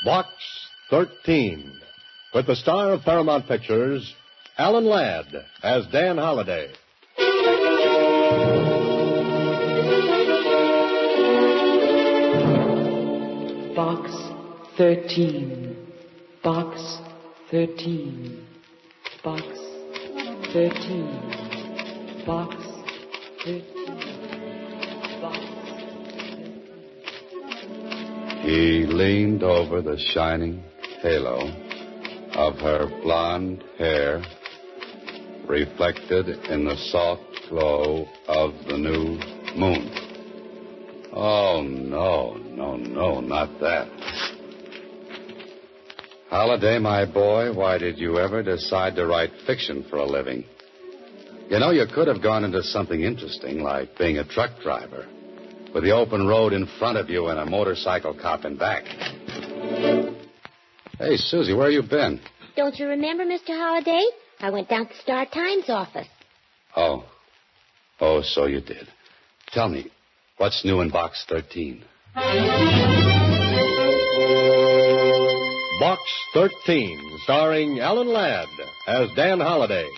Box 13, with the star of Paramount Pictures, Alan Ladd, as Dan Holliday. Box 13. Box 13. Box 13. Box 13. Box 13. He leaned over the shining halo of her blonde hair, reflected in the soft glow of the new moon. Oh, no, not that. Holliday, my boy, why did you ever decide to write fiction for a living? You know, you could have gone into something interesting, like being a truck driver, with the open road in front of you and a motorcycle cop in back. Hey, Susie, where you been? Don't you remember, Mr. Holliday? I went down to Star-Times office. Oh, so you did. Tell me, what's new in Box 13? Box 13, starring Alan Ladd as Dan Holliday.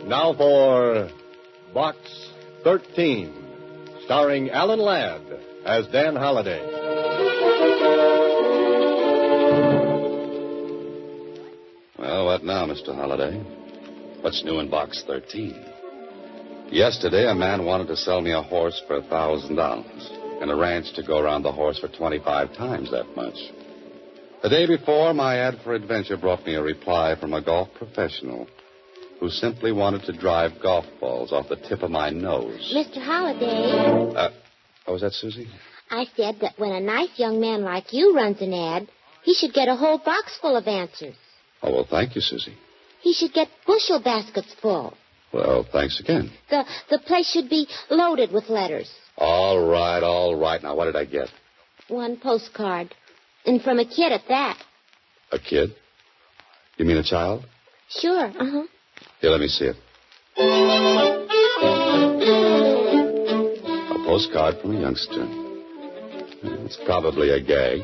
Now for Box 13, starring Alan Ladd as Dan Holliday. Well, what now, Mr. Holliday? What's new in Box 13? Yesterday, a man wanted to sell me a horse for $1,000 and a ranch to go around the horse for 25 times that much. The day before, my ad for adventure brought me a reply from a golf professional who simply wanted to drive golf balls off the tip of my nose. Mr. Holliday. Was that Susie? I said that when a nice young man like you runs an ad, he should get a whole box full of answers. Oh, well, thank you, Susie. He should get bushel baskets full. Well, thanks again. The place should be loaded with letters. All right. Now, what did I get? One postcard. And from a kid at that. A kid? You mean a child? Sure, Here, let me see it. A postcard from a youngster. It's probably a gag.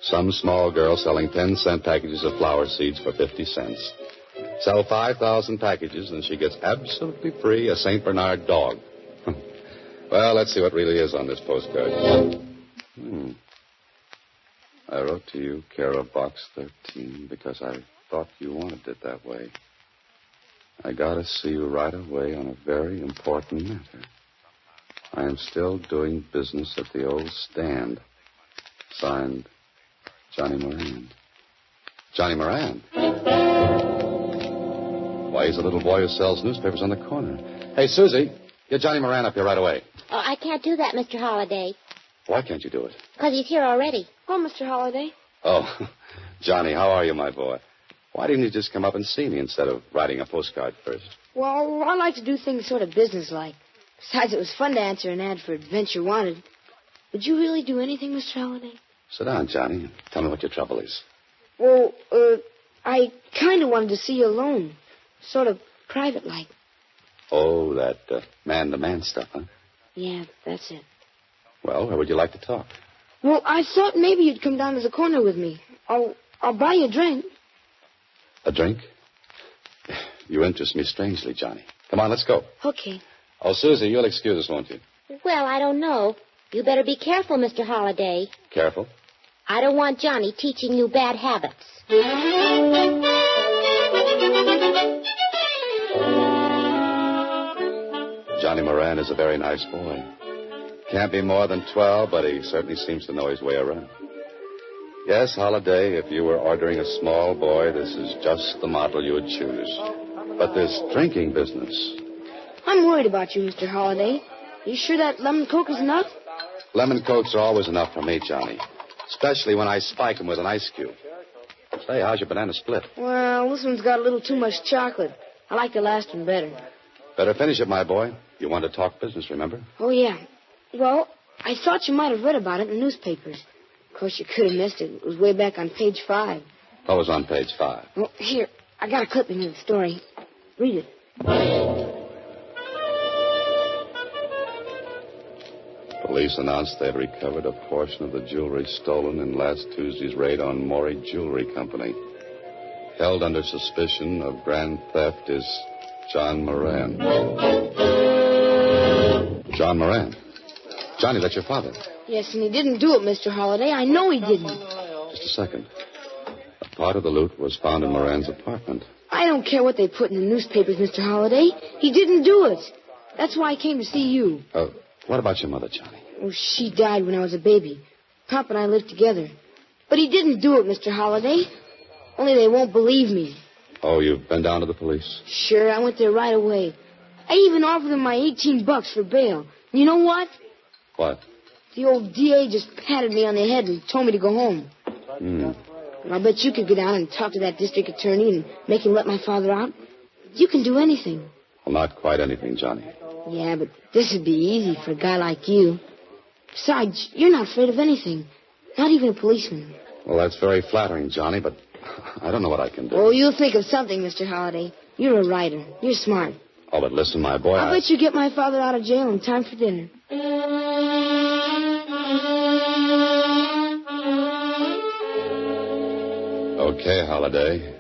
Some small girl selling 10-cent packages of flower seeds for 50 cents. Sell 5,000 packages, and she gets absolutely free a St. Bernard dog. Well, let's see what really is on this postcard. I wrote to you, care of Box 13, because I thought you wanted it that way. I got to see you right away on a very important matter. I am still doing business at the old stand. Signed, Johnny Moran. Johnny Moran? Why, he's a little boy who sells newspapers on the corner. Hey, Susie, get Johnny Moran up here right away. Oh, I can't do that, Mr. Holliday. Why can't you do it? Because he's here already. Oh, Mr. Holliday. Oh, Johnny, how are you, my boy? Why didn't you just come up and see me instead of writing a postcard first? Well, I like to do things sort of businesslike. Besides, it was fun to answer an ad for Adventure Wanted. Would you really do anything, Mr. Holliday? Sit down, Johnny, and tell me what your trouble is. Well, I kind of wanted to see you alone. Sort of private-like. Oh, that man-to-man stuff, huh? Yeah, that's it. Well, where would you like to talk? Well, I thought maybe you'd come down to the corner with me. I'll buy you a drink. A drink? You interest me strangely, Johnny. Come on, let's go. Okay. Oh, Susie, you'll excuse us, won't you? Well, I don't know. You better be careful, Mr. Holliday. Careful? I don't want Johnny teaching you bad habits. Johnny Moran is a very nice boy. Can't be more than 12, but he certainly seems to know his way around. Yes, Holliday, if you were ordering a small boy, this is just the model you would choose. But this drinking business... I'm worried about you, Mr. Holliday. You sure that lemon Coke is enough? Lemon Cokes are always enough for me, Johnny. Especially when I spike them with an ice cube. Say, how's your banana split? Well, this one's got a little too much chocolate. I like the last one better. Better finish it, my boy. You want to talk business, remember? Oh, yeah. Well, I thought you might have read about it in the newspapers. Of course, you could have missed it. It was way back on page 5. What was on page 5? Well, here, I got a clipping of the story. Read it. Police announced they had recovered a portion of the jewelry stolen in last Tuesday's raid on Maury Jewelry Company. Held under suspicion of grand theft is John Moran. John Moran? Johnny, that's your father. Yes, and he didn't do it, Mr. Holliday. I know he didn't. Just a second. A part of the loot was found in Moran's apartment. I don't care what they put in the newspapers, Mr. Holliday. He didn't do it. That's why I came to see you. What about your mother, Johnny? Oh, she died when I was a baby. Pop and I lived together. But he didn't do it, Mr. Holliday. Only they won't believe me. Oh, you've been down to the police? Sure, I went there right away. I even offered them my $18 for bail. You know what? What? The old DA just patted me on the head and told me to go home. But I'll bet you could go down and talk to that district attorney and make him let my father out. You can do anything. Well, not quite anything, Johnny. Yeah, but this would be easy for a guy like you. Besides, you're not afraid of anything. Not even a policeman. Well, that's very flattering, Johnny, but I don't know what I can do. Oh, you'll think of something, Mr. Holliday. You're a writer. You're smart. Oh, but listen, my boy, I'll bet you get my father out of jail in time for dinner. Okay, Holliday.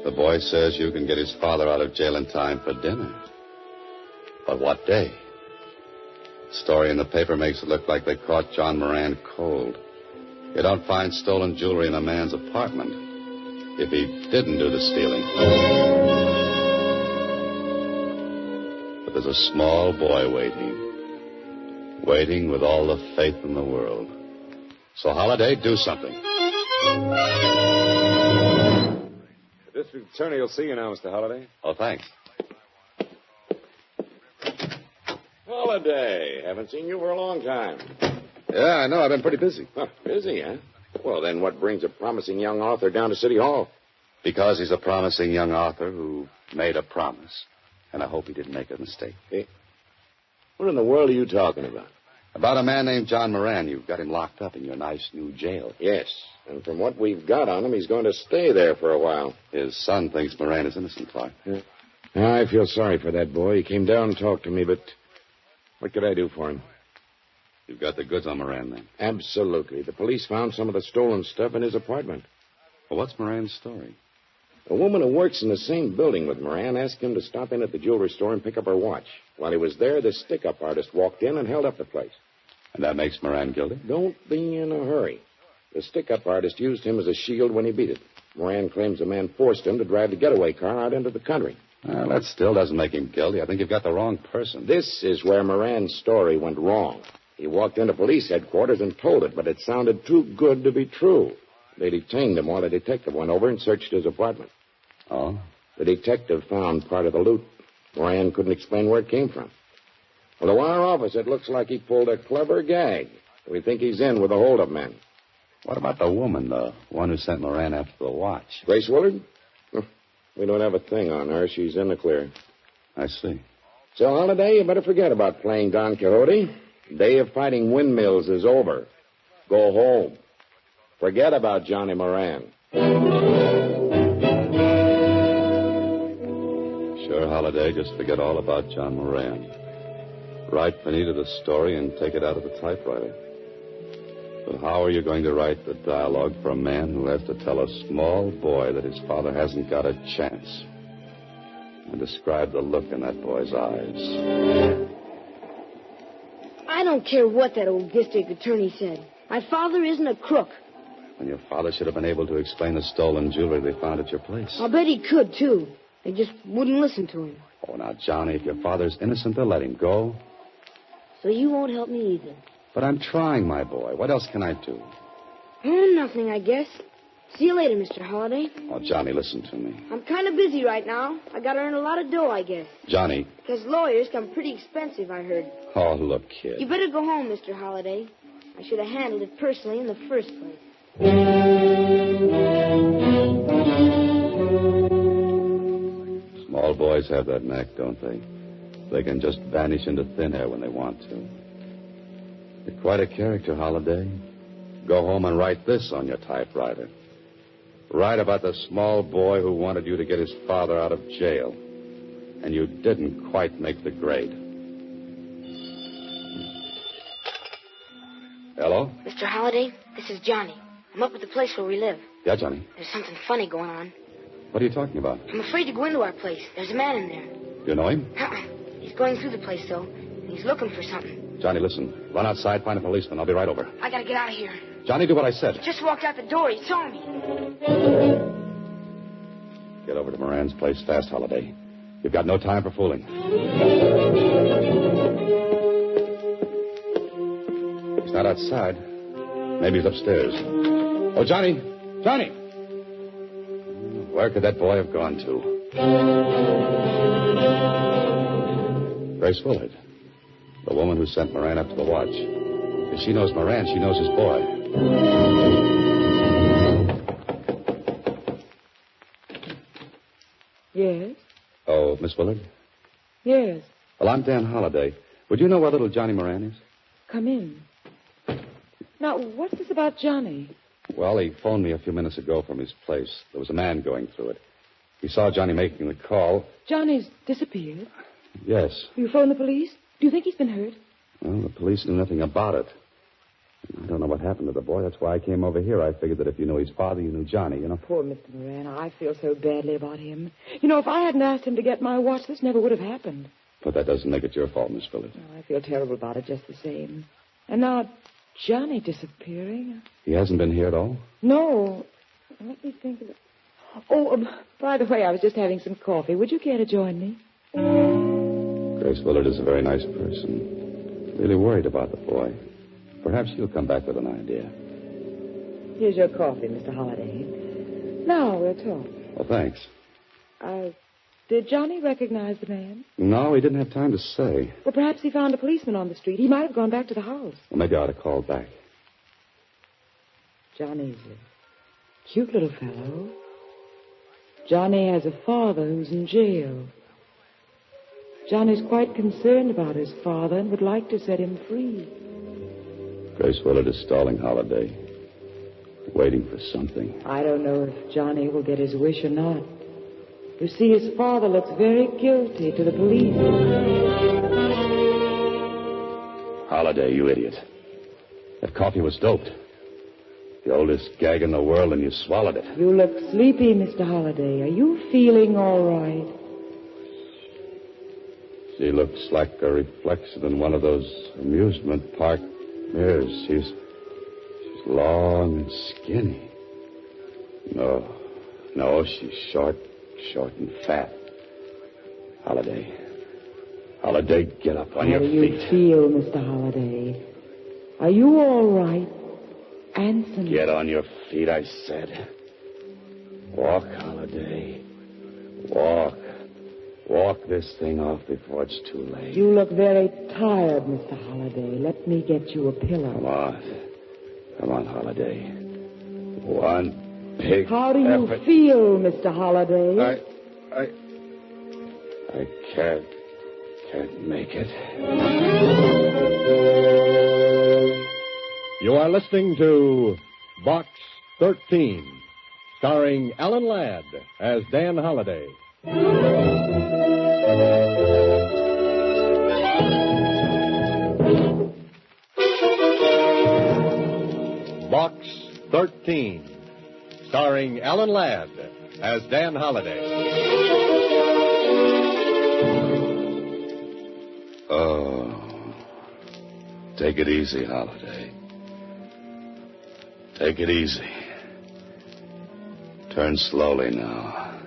The boy says you can get his father out of jail in time for dinner. But what day? The story in the paper makes it look like they caught John Moran cold. You don't find stolen jewelry in a man's apartment if he didn't do the stealing. But there's a small boy waiting with all the faith in the world. So, Holliday, do something. The district attorney will see you now, Mr. Holliday. Oh, thanks. Holliday. Haven't seen you for a long time. Yeah, I know. I've been pretty busy. Huh, busy, huh? Well, then what brings a promising young author down to City Hall? Because he's a promising young author who made a promise. And I hope he didn't make a mistake. Hey, what in the world are you talking about? About a man named John Moran. You've got him locked up in your nice new jail. Yes, and from what we've got on him, he's going to stay there for a while. His son thinks Moran is innocent, Clark. Yeah. I feel sorry for that boy. He came down and talked to me, but what could I do for him? You've got the goods on Moran, then? Absolutely. The police found some of the stolen stuff in his apartment. Well, what's Moran's story? A woman who works in the same building with Moran asked him to stop in at the jewelry store and pick up her watch. While he was there, the stick-up artist walked in and held up the place. And that makes Moran guilty? Don't be in a hurry. The stick-up artist used him as a shield when he beat it. Moran claims the man forced him to drive the getaway car out into the country. Well, that still doesn't make him guilty. I think you've got the wrong person. This is where Moran's story went wrong. He walked into police headquarters and told it, but it sounded too good to be true. They detained him while a detective went over and searched his apartment. Oh? The detective found part of the loot. Moran couldn't explain where it came from. Well, to our office, it looks like he pulled a clever gag. We think he's in with the hold-up men. What about the woman, the one who sent Moran after the watch? Grace Willard? We don't have a thing on her. She's in the clear. I see. So, Holliday, you better forget about playing Don Quixote. The day of fighting windmills is over. Go home. Forget about Johnny Moran. Sure, Holliday, just forget all about John Moran. Write Benita the story and take it out of the typewriter. But how are you going to write the dialogue for a man who has to tell a small boy that his father hasn't got a chance? And describe the look in that boy's eyes. I don't care what that old district attorney said. My father isn't a crook. And your father should have been able to explain the stolen jewelry they found at your place. I'll bet he could, too. They just wouldn't listen to him. Oh, now, Johnny, if your father's innocent, they'll let him go. So you won't help me either. But I'm trying, my boy. What else can I do? Nothing, I guess. See you later, Mr. Holliday. Oh, Johnny, listen to me. I'm kind of busy right now. I got to earn a lot of dough, I guess. Johnny. Because lawyers come pretty expensive, I heard. Oh, look, kid. You better go home, Mr. Holliday. I should have handled it personally in the first place. Small boys have that knack, don't they? They can just vanish into thin air when they want to. You're quite a character, Holliday. Go home and write this on your typewriter. Write about the small boy who wanted you to get his father out of jail. And you didn't quite make the grade. Hello? Mr. Holliday, this is Johnny. I'm up at the place where we live. Yeah, Johnny. There's something funny going on. What are you talking about? I'm afraid to go into our place. There's a man in there. You know him? He's going through the place, though, and he's looking for something. Johnny, listen. Run outside, find a policeman. I'll be right over. I gotta get out of here. Johnny, do what I said. He just walked out the door. He saw me. Get over to Moran's place fast, Holiday. You've got no time for fooling. He's not outside. Maybe he's upstairs. Oh, Johnny! Johnny! Where could that boy have gone to? Grace Willard. The woman who sent Moran up to the watch. If she knows Moran, she knows his boy. Yes? Oh, Miss Willard? Yes. Well, I'm Dan Holliday. Would you know where little Johnny Moran is? Come in. Now, what's this about Johnny? Well, he phoned me a few minutes ago from his place. There was a man going through it. He saw Johnny making the call. Johnny's disappeared. Yes. You phoned the police? Do you think he's been hurt? Well, the police knew nothing about it. I don't know what happened to the boy. That's why I came over here. I figured that if you knew his father, you knew Johnny, you know. Poor Mr. Moran. I feel so badly about him. You know, if I hadn't asked him to get my watch, this never would have happened. But that doesn't make it your fault, Miss Willard. Oh, I feel terrible about it just the same. And now, Johnny disappearing. He hasn't been here at all? No. Let me think of it. Oh, by the way, I was just having some coffee. Would you care to join me? Grace Willard is a very nice person. Really worried about the boy. Perhaps she'll come back with an idea. Here's your coffee, Mr. Holliday. Now we'll talk. Well, thanks. Did Johnny recognize the man? No, he didn't have time to say. Well, perhaps he found a policeman on the street. He might have gone back to the house. Well, maybe I ought to call back. Johnny's a cute little fellow. Johnny has a father who's in jail. Johnny's quite concerned about his father and would like to set him free. Grace Willard is stalling Holiday. Waiting for something. I don't know if Johnny will get his wish or not. You see, his father looks very guilty to the police. Holiday, you idiot. That coffee was doped. The oldest gag in the world, and you swallowed it. You look sleepy, Mr. Holliday. Are you feeling all right? She looks like a reflection in one of those amusement park mirrors. She's long and skinny. No, she's short and fat. Holiday, get up on your feet. How do you feel, Mr. Holliday? Are you all right? Answer me. Get on your feet, I said. Walk, Holiday. Walk. Walk this thing off before it's too late. You look very tired, Mr. Holliday. Let me get you a pillow. Come on, Holiday. One big How do you effort. feel, Mr. Holliday? I can't make it. You are listening to Box 13, starring Alan Ladd as Dan Holliday. Box 13, starring Alan Ladd as Dan Holliday. Oh, take it easy, Holiday. Take it easy. Turn slowly now.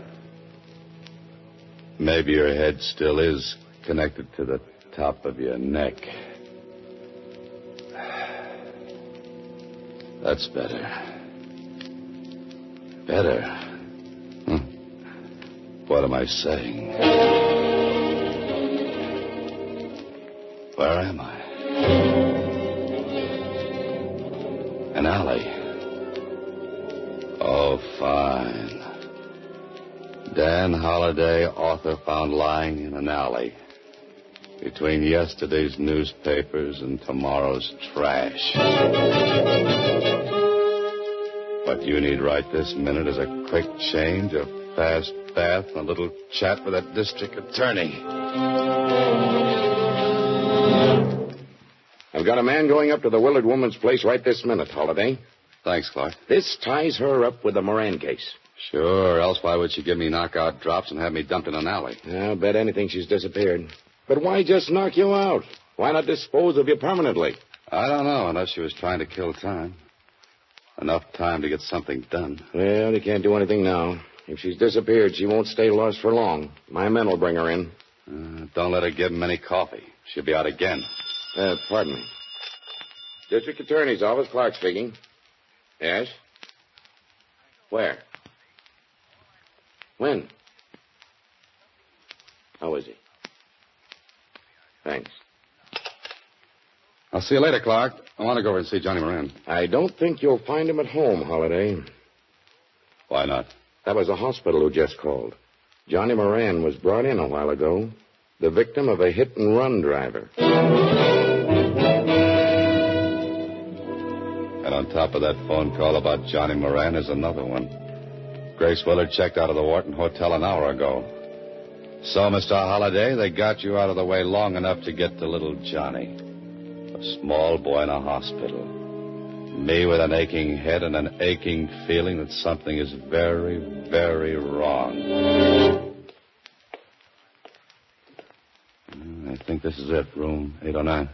Maybe your head still is connected to the top of your neck. That's better. Better. What am I saying? Where am I? An alley. Oh, fine. Dan Holliday, author, found lying in an alley between yesterday's newspapers and tomorrow's trash. What you need right this minute is a quick change, a fast bath, and a little chat with that district attorney. I've got a man going up to the Willard woman's place right this minute, Holliday. Thanks, Clark. This ties her up with the Moran case. Sure, else why would she give me knockout drops and have me dumped in an alley? I'll bet anything she's disappeared. But why just knock you out? Why not dispose of you permanently? I don't know, unless she was trying to kill time. Enough time to get something done. Well, you can't do anything now. If she's disappeared, she won't stay lost for long. My men will bring her in. Don't let her give him any coffee. She'll be out again. Pardon me. District Attorney's Office, Clark speaking. Yes? Where? When? How is he? Thanks. I'll see you later, Clark. I want to go over and see Johnny Moran. I don't think you'll find him at home, Holliday. Why not? That was the hospital who just called. Johnny Moran was brought in a while ago, the victim of a hit-and-run driver. And on top of that phone call about Johnny Moran is another one. Grace Willard checked out of the Wharton Hotel an hour ago. So, Mr. Holliday, they got you out of the way long enough to get to little Johnny. A small boy in a hospital. Me with an aching head and an aching feeling that something is very, very wrong. I think this is it, room 809.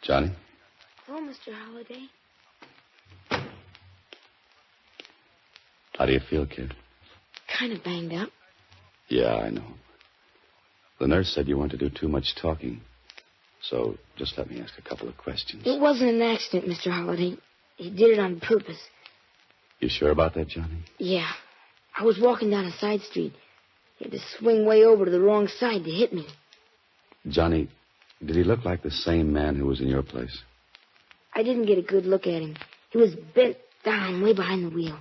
Johnny? Oh, Mr. Holliday. How do you feel, kid? Kind of banged up. Yeah, I know. The nurse said you weren't to do too much talking. So just let me ask a couple of questions. It wasn't an accident, Mr. Holliday. He did it on purpose. You sure about that, Johnny? Yeah. I was walking down a side street. He had to swing way over to the wrong side to hit me. Johnny, did he look like the same man who was in your place? I didn't get a good look at him. He was bent down way behind the wheel.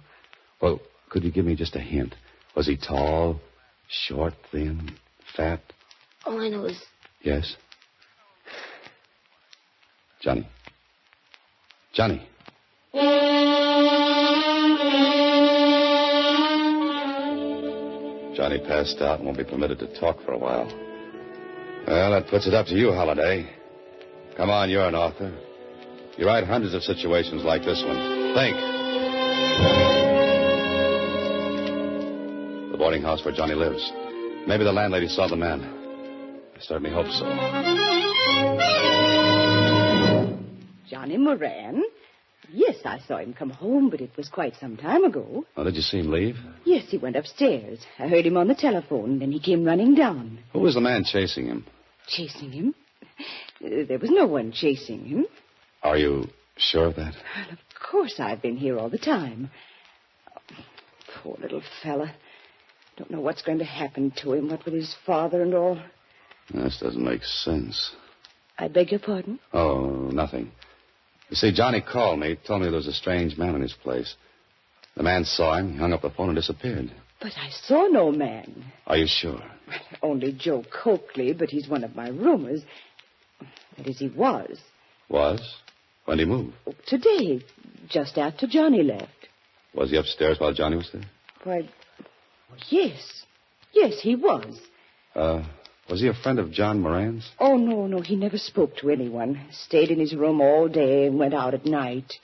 Well, could you give me just a hint? Was he tall, short, thin, fat? All I know is... Yes? Johnny. Johnny. Johnny passed out and won't be permitted to talk for a while. Well, that puts it up to you, Holliday. Come on, you're an author. You write hundreds of situations like this one. Think. The boarding house where Johnny lives. Maybe the landlady saw the man. I certainly hope so. Johnny Moran? Yes, I saw him come home, but it was quite some time ago. Oh, did you see him leave? Yes, he went upstairs. I heard him on the telephone, then he came running down. Who was the man chasing him? Chasing him? There was no one chasing him. Are you sure of that? Well, of course I've been here all the time. Oh, poor little fella. Don't know what's going to happen to him, what with his father and all. This doesn't make sense. I beg your pardon? Oh, nothing. You see, Johnny called me, told me there was a strange man in his place. The man saw him, he hung up the phone and disappeared. But I saw no man. Are you sure? Only Joe Coakley, but he's one of my roomers. That is, he was. Was? When did he move? Today, just after Johnny left. Was he upstairs while Johnny was there? Why, yes. Yes, he was. Was he a friend of John Moran's? Oh, no, he never spoke to anyone. Stayed in his room all day and went out at night.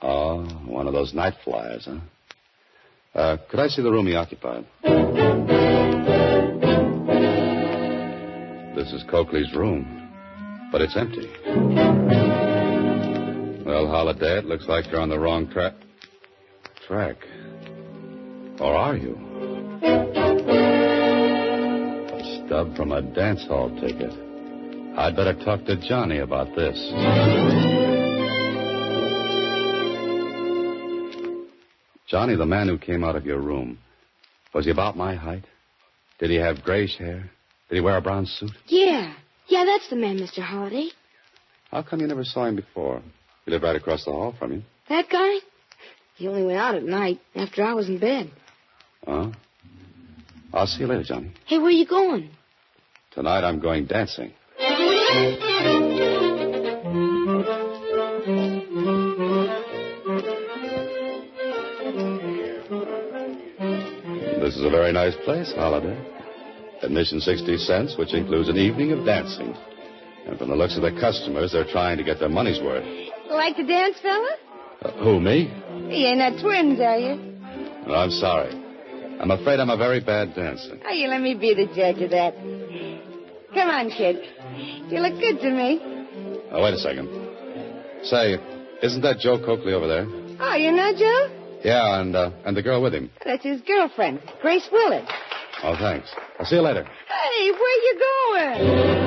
Oh, one of those night flyers, huh? Could I see the room he occupied? This is Coakley's room, but it's empty. Well, Holliday, it looks like you're on the wrong track. Or are you? A stub from a dance hall ticket. I'd better talk to Johnny about this. Johnny, the man who came out of your room, was he about my height? Did he have grayish hair? Did he wear a brown suit? Yeah, that's the man, Mr. Holliday. How come you never saw him before? He lived right across the hall from you. That guy? He only went out at night after I was in bed. Oh? I'll see you later, Johnny. Hey, where are you going? Tonight I'm going dancing. This is a very nice place, Holliday. Admission 60 cents, which includes an evening of dancing. And from the looks of the customers, they're trying to get their money's worth. Like to dance, fella? Who, me? You ain't not twins, are you? No, I'm sorry. I'm afraid I'm a very bad dancer. Oh, you let me be the judge of that. Come on, kid. You look good to me. Oh, wait a second. Say, isn't that Joe Coakley over there? Oh, you know Joe? Yeah, and the girl with him. That's his girlfriend, Grace Willard. Oh, thanks. I'll see you later. Hey, where you going?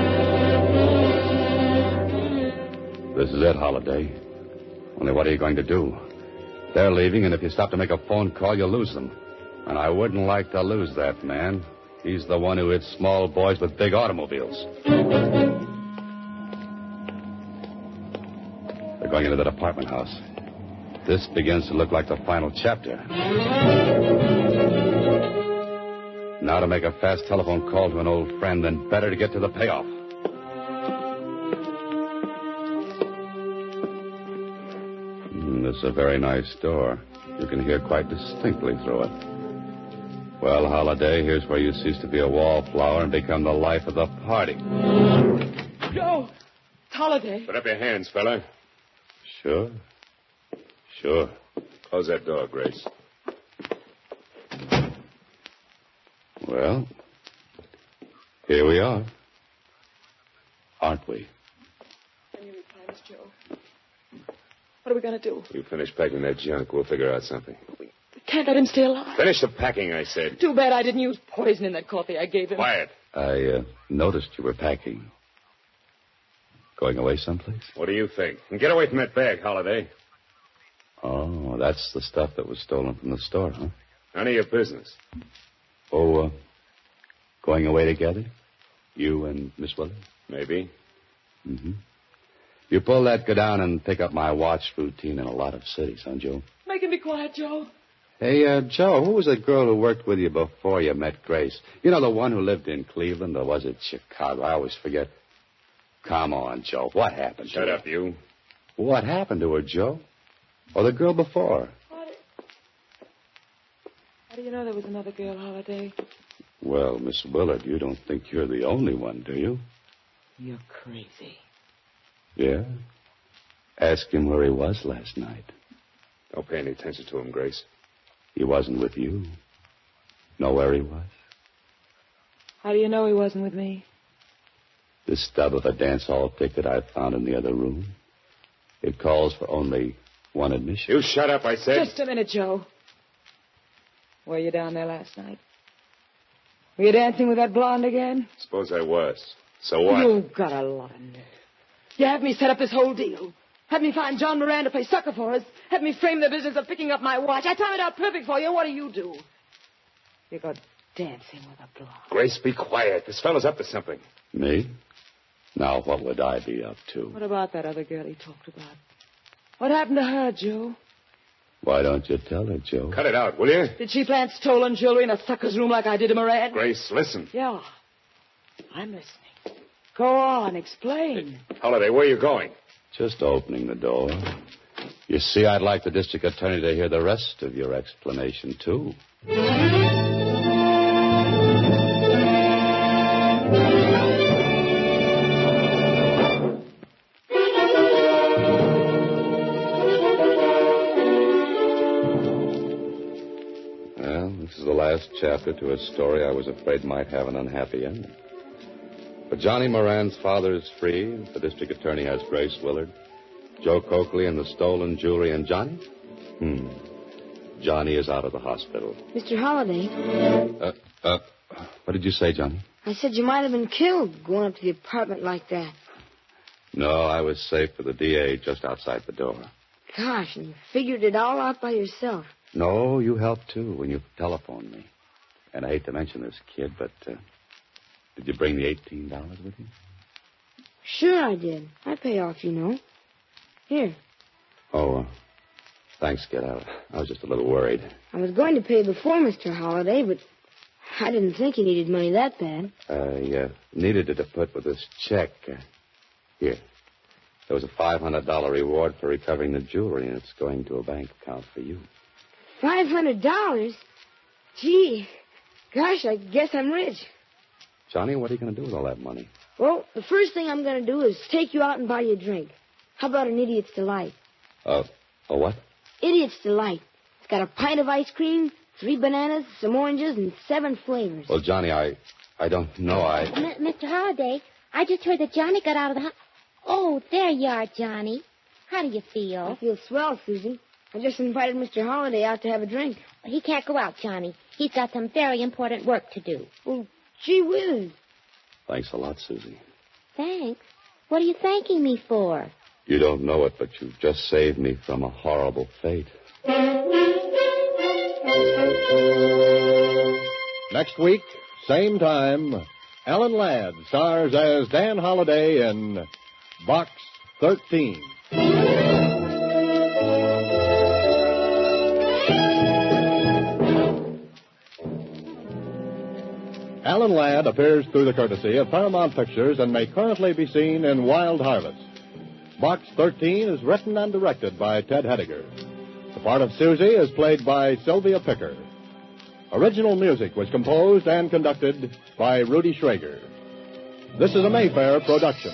This is it, Holiday. Only what are you going to do? They're leaving, and if you stop to make a phone call, you'll lose them. And I wouldn't like to lose that man. He's the one who hits small boys with big automobiles. They're going into that apartment house. This begins to look like the final chapter. Now to make a fast telephone call to an old friend, then better to get to the payoff. This is a very nice door. You can hear quite distinctly through it. Well, Holiday, here's where you cease to be a wallflower and become the life of the party. Joe! Holiday. Put up your hands, fella. Sure. Close that door, Grace. Well, here we are. Aren't we? Any replies, Joe? What are we going to do? You finish packing that junk, we'll figure out something. We can't let him stay alive. Finish the packing, I said. Too bad I didn't use poison in that coffee I gave him. Quiet. I noticed you were packing. Going away someplace? What do you think? And get away from that bag, Holiday. Oh, that's the stuff that was stolen from the store, huh? None of your business. Oh, going away together? You and Miss Willard? Maybe. Mm-hmm. You pull that, go down and pick up my watch routine in a lot of cities, huh, Joe? Make him be quiet, Joe. Hey, Joe, who was the girl who worked with you before you met Grace? You know, the one who lived in Cleveland, or was it Chicago? I always forget. Come on, Joe. What happened to her? Shut up, you. What happened to her, Joe? Or the girl before? How do you know there was another girl, Holiday? Well, Miss Willard, you don't think you're the only one, do you? You're crazy. Yeah? Ask him where he was last night. Don't pay any attention to him, Grace. He wasn't with you. Know where he was? How do you know he wasn't with me? The stub of a dance hall ticket I found in the other room. It calls for only one admission. You shut up, I said. Just a minute, Joe. Were you down there last night? Were you dancing with that blonde again? Suppose I was. So what? You've got a lot of nerve. You had me set up this whole deal. Had me find John Moran to play sucker for us. Had me frame the business of picking up my watch. I timed it out perfect for you. What do? You go dancing with a blonde. Grace, be quiet. This fellow's up to something. Me? Now, what would I be up to? What about that other girl he talked about? What happened to her, Joe? Why don't you tell her, Joe? Cut it out, will you? Did she plant stolen jewelry in a sucker's room like I did to Moran? Grace, listen. Yeah. I'm listening. Go on, explain. Holiday, where are you going? Just opening the door. You see, I'd like the district attorney to hear the rest of your explanation, too. Well, this is the last chapter to a story I was afraid might have an unhappy ending. But Johnny Moran's father is free. The district attorney has Grace Willard. Joe Coakley and the stolen jewelry. And Johnny? Johnny is out of the hospital. Mr. Holiday. What did you say, Johnny? I said you might have been killed going up to the apartment like that. No, I was safe for the DA just outside the door. Gosh, and you figured it all out by yourself. No, you helped, too, when you telephoned me. And I hate to mention this, kid, but did you bring the $18 with you? Sure I did. I pay off, you know. Here. Oh, thanks, kid. I was just a little worried. I was going to pay before, Mr. Holiday, but I didn't think you needed money that bad. I needed it to put with this check. Here. There was a $500 reward for recovering the jewelry, and it's going to a bank account for you. $500? Gee, gosh, I guess I'm rich. Johnny, what are you going to do with all that money? Well, the first thing I'm going to do is take you out and buy you a drink. How about an Idiot's Delight? A what? Idiot's Delight. It's got a pint of ice cream, 3 bananas, some oranges, and 7 flavors. Well, Johnny, I don't know. Mr. Holliday, I just heard that Johnny got out of the... Oh, there you are, Johnny. How do you feel? I feel swell, Susie. I just invited Mr. Holliday out to have a drink. He can't go out, Johnny. He's got some very important work to do. Well, gee whiz. Thanks a lot, Susie. Thanks? What are you thanking me for? You don't know it, but you've just saved me from a horrible fate. Next week, same time, Alan Ladd stars as Dan Holliday in Box 13. Alan Ladd appears through the courtesy of Paramount Pictures and may currently be seen in Wild Harvest. Box 13 is written and directed by Ted Hediger. The part of Susie is played by Sylvia Picker. Original music was composed and conducted by Rudy Schrager. This is a Mayfair production.